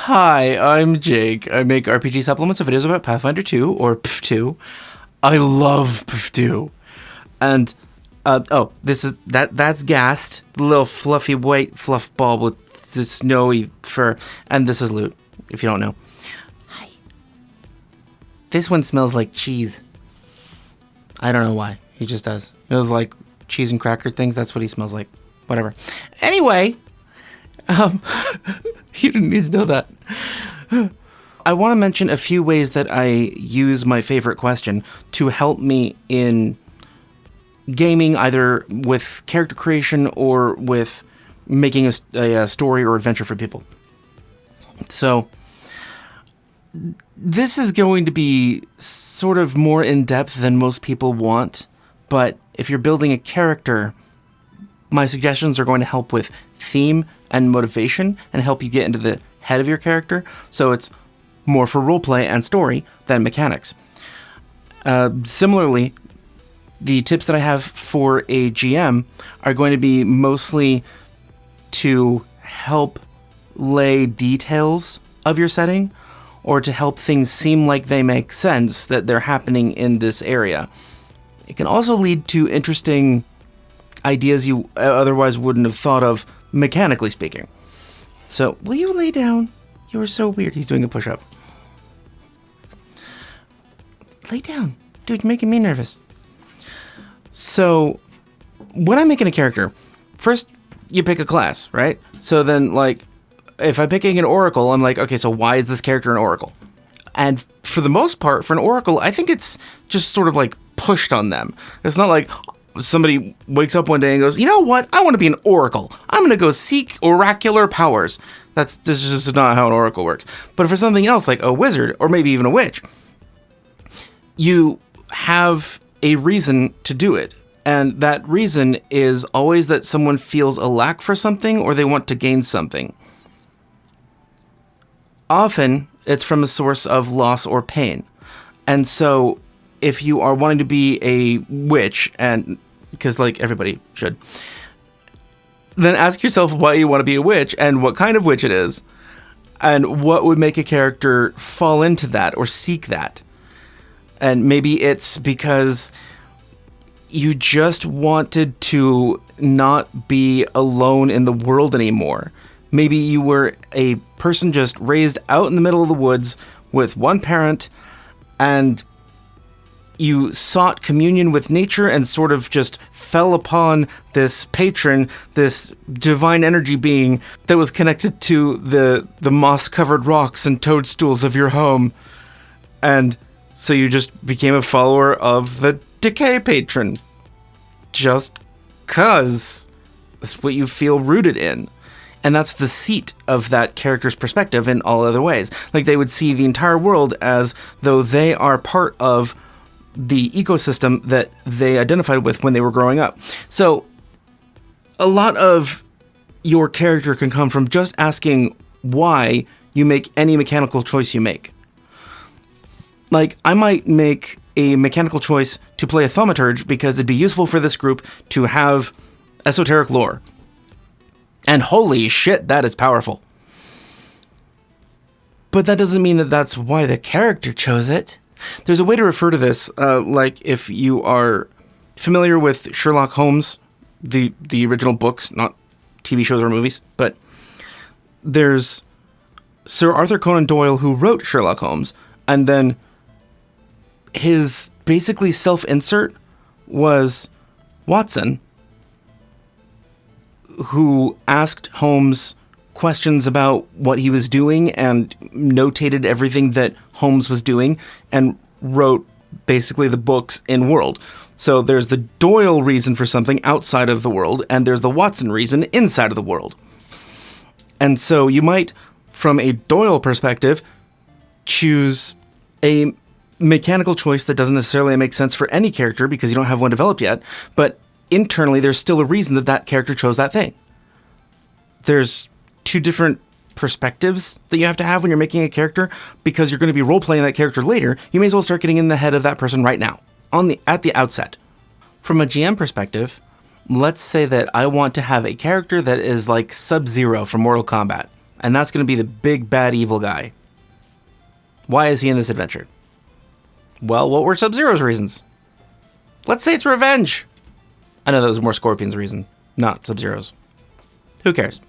Hi, I'm Jake. I make RPG supplements and videos about Pathfinder 2, or PF2. I love PF2. And, that's Gast, the little fluffy white fluff ball with the snowy fur. And this is Loot, if you don't know. Hi. This one smells like cheese. I don't know why. He just does. It smells like cheese and cracker things. That's what he smells like. Whatever. Anyway, you didn't need to know that. I want to mention a few ways that I use my favorite question to help me in gaming, either with character creation or with making a story or adventure for people. So this is going to be sort of more in-depth than most people want, but if you're building a character, my suggestions are going to help with theme and motivation and help you get into the head of your character, so it's more for roleplay and story than mechanics. Similarly, the tips that I have for a GM are going to be mostly to help lay details of your setting or to help things seem like they make sense, that they're happening in this area. It can also lead to interesting ideas you otherwise wouldn't have thought of, mechanically speaking. So, will you lay down? You are so weird. He's doing a push-up. Lay down. Dude, you're making me nervous. So, when I'm making a character, first you pick a class, right? So then, like, if I'm picking an oracle, I'm like, okay, so why is this character an oracle? And for the most part, for an oracle, I think it's just sort of like pushed on them. It's not like somebody wakes up one day and goes, you know what? I want to be an oracle. I'm going to go seek oracular powers. This is just not how an oracle works. But for something else, like a wizard or maybe even a witch, you have a reason to do it. And that reason is always that someone feels a lack for something or they want to gain something. Often, it's from a source of loss or pain. And so, if you are wanting to be a witch, and because like everybody should, then ask yourself why you want to be a witch and what kind of witch it is, and what would make a character fall into that or seek that. And maybe it's because you just wanted to not be alone in the world anymore. Maybe you were a person just raised out in the middle of the woods with one parent, and you sought communion with nature and sort of just fell upon this patron, this divine energy being that was connected to the moss-covered rocks and toadstools of your home. And so you just became a follower of the decay patron. Just 'cause it's what you feel rooted in. And that's the seat of that character's perspective in all other ways. Like, they would see the entire world as though they are part of the ecosystem that they identified with when they were growing up. So a lot of your character can come from just asking why you make any mechanical choice you make. Like, I might make a mechanical choice to play a thaumaturge because it'd be useful for this group to have esoteric lore. And holy shit, that is powerful. But that doesn't mean that that's why the character chose it. There's a way to refer to this, like if you are familiar with Sherlock Holmes, the original books, not TV shows or movies, but there's Sir Arthur Conan Doyle who wrote Sherlock Holmes, and then his basically self-insert was Watson, who asked Holmes questions about what he was doing and notated everything that Holmes was doing and wrote basically the books in world. So there's the Doyle reason for something outside of the world, and there's the Watson reason inside of the world. And so you might, from a Doyle perspective, choose a mechanical choice that doesn't necessarily make sense for any character because you don't have one developed yet, but internally there's still a reason that that character chose that thing. There's two different perspectives that you have to have when you're making a character, because you're going to be role-playing that character later. You may as well start getting in the head of that person right now, at the outset. From a GM perspective, let's say that I want to have a character that is like Sub-Zero from Mortal Kombat. and that's going to be the big bad evil guy. Why is he in this adventure? Well, what were Sub-Zero's reasons? Let's say it's revenge. I know that was more Scorpion's reason, not Sub-Zero's. Who cares?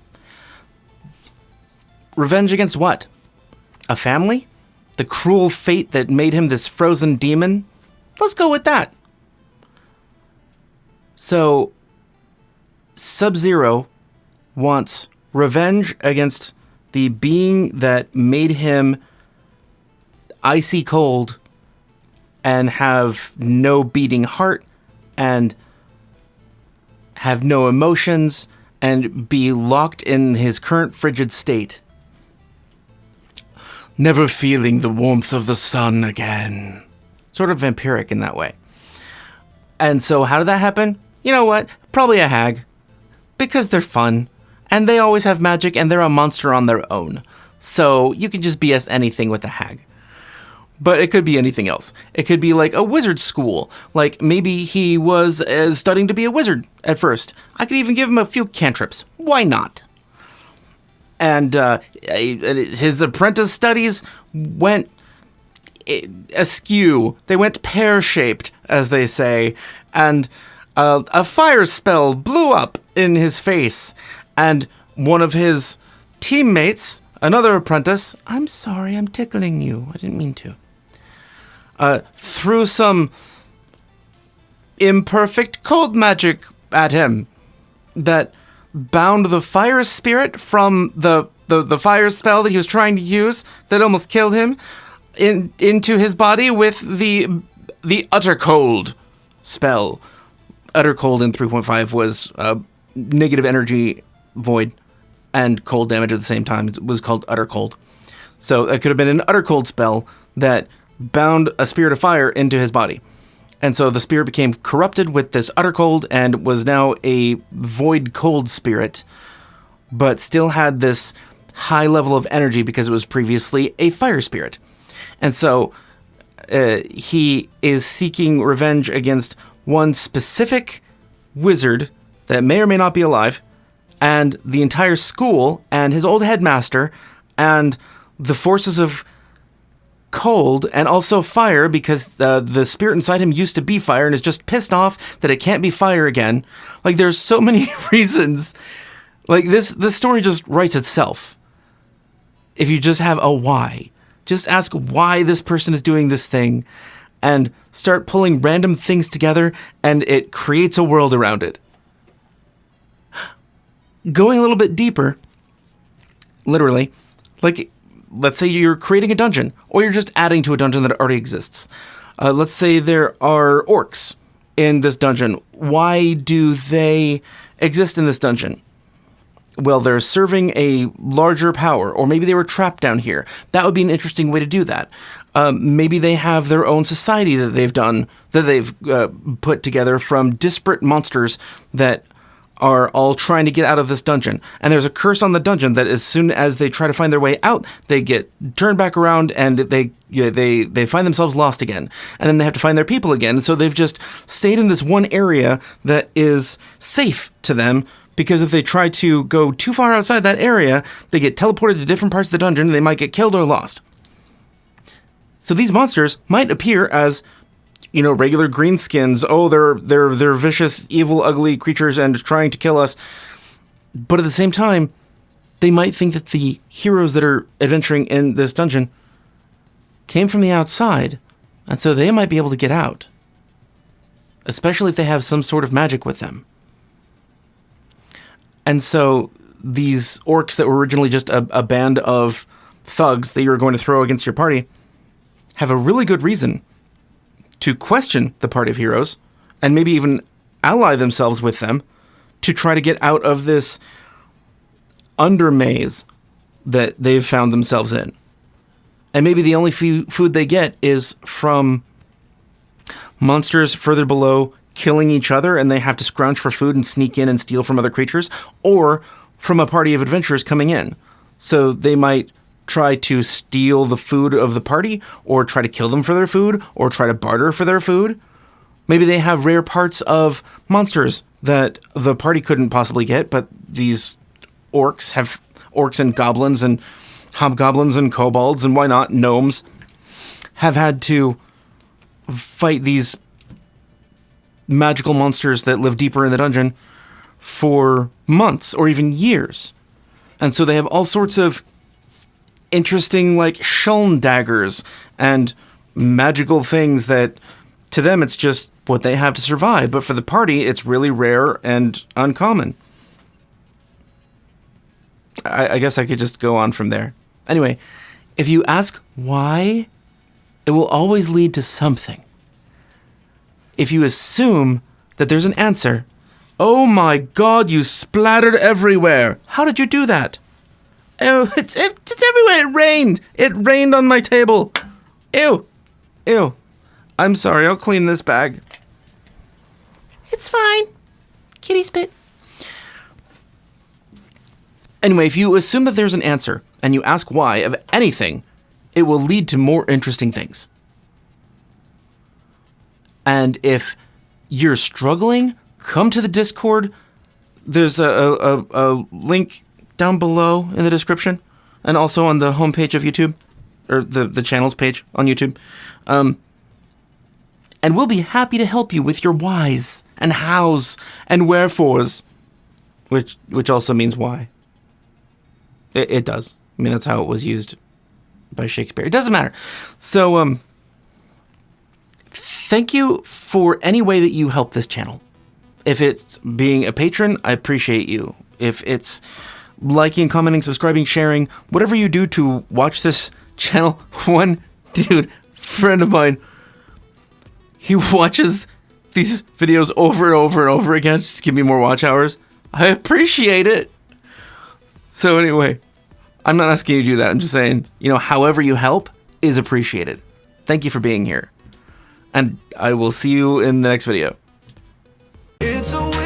Revenge against what? A family? The cruel fate that made him this frozen demon? Let's go with that. So, Sub-Zero wants revenge against the being that made him icy cold and have no beating heart and have no emotions and be locked in his current frigid state. Never feeling the warmth of the sun again. Sort of vampiric in that way. And so how did that happen? You know what? Probably a hag. Because they're fun. And they always have magic and they're a monster on their own. So you can just BS anything with a hag. But it could be anything else. It could be like a wizard school. Like maybe he was studying to be a wizard at first. I could even give him a few cantrips. Why not? And his apprentice studies went askew. They went pear-shaped, as they say. And a fire spell blew up in his face. And one of his teammates, another apprentice, I'm sorry, I'm tickling you. I didn't mean to. Threw some imperfect cold magic at him that bound the fire spirit from the fire spell that he was trying to use that almost killed him into his body with the utter cold spell. Utter cold in 3.5 was negative energy void and cold damage at the same time. It was called utter cold. So it could have been an utter cold spell that bound a spirit of fire into his body. And so the spirit became corrupted with this utter cold and was now a void cold spirit, but still had this high level of energy because it was previously a fire spirit. And so he is seeking revenge against one specific wizard that may or may not be alive, and the entire school, and his old headmaster, and the forces of cold and also fire, because the spirit inside him used to be fire and is just pissed off that it can't be fire again. Like, there's so many reasons. Like, this story just writes itself. If you just have a why. Just ask why this person is doing this thing and start pulling random things together, and it creates a world around it. Going a little bit deeper, literally, like, let's say you're creating a dungeon, or you're just adding to a dungeon that already exists. Let's say there are orcs in this dungeon. Why do they exist in this dungeon? Well, they're serving a larger power, or maybe they were trapped down here. That would be an interesting way to do that. Maybe they have their own society that they've put together from disparate monsters that are all trying to get out of this dungeon. And there's a curse on the dungeon that as soon as they try to find their way out, they get turned back around and they find themselves lost again. And then they have to find their people again. So they've just stayed in this one area that is safe to them, because if they try to go too far outside that area, they get teleported to different parts of the dungeon and they might get killed or lost. So these monsters might appear as, regular greenskins. Oh, they're vicious, evil, ugly creatures and trying to kill us. But at the same time, they might think that the heroes that are adventuring in this dungeon came from the outside, and so they might be able to get out. Especially if they have some sort of magic with them. And so these orcs that were originally just a band of thugs that you were going to throw against your party have a really good reason to question the party of heroes and maybe even ally themselves with them to try to get out of this under maze that they've found themselves in. And maybe the only food they get is from monsters further below killing each other, and they have to scrounge for food and sneak in and steal from other creatures, or from a party of adventurers coming in. So they might try to steal the food of the party, or try to kill them for their food, or try to barter for their food. Maybe they have rare parts of monsters that the party couldn't possibly get, but these orcs orcs and goblins and hobgoblins and kobolds and why not gnomes have had to fight these magical monsters that live deeper in the dungeon for months or even years. And so they have all sorts of interesting, like, shuln daggers and magical things that, to them, it's just what they have to survive. But for the party, it's really rare and uncommon. I guess I could just go on from there. Anyway, if you ask why, it will always lead to something. If you assume that there's an answer, oh my god, you splattered everywhere. How did you do that? Oh, it's everywhere. It rained. It rained on my table. Ew. Ew. I'm sorry, I'll clean this bag. It's fine. Kitty spit. Anyway, if you assume that there's an answer and you ask why of anything, it will lead to more interesting things. And if you're struggling, come to the Discord. There's a link down below in the description and also on the homepage of YouTube, or the channels page on YouTube. And we'll be happy to help you with your whys and hows and wherefores, which also means why. It does. I mean, that's how it was used by Shakespeare. It doesn't matter. So, thank you for any way that you help this channel. If it's being a patron, I appreciate you. If it's liking, commenting, subscribing, sharing, whatever you do to watch this channel. One dude, friend of mine, he watches these videos over and over and over again just to give me more watch hours. I appreciate it. So anyway, I'm not asking you to do that. I'm just saying, however you help is appreciated. Thank you for being here. And I will see you in the next video. It's a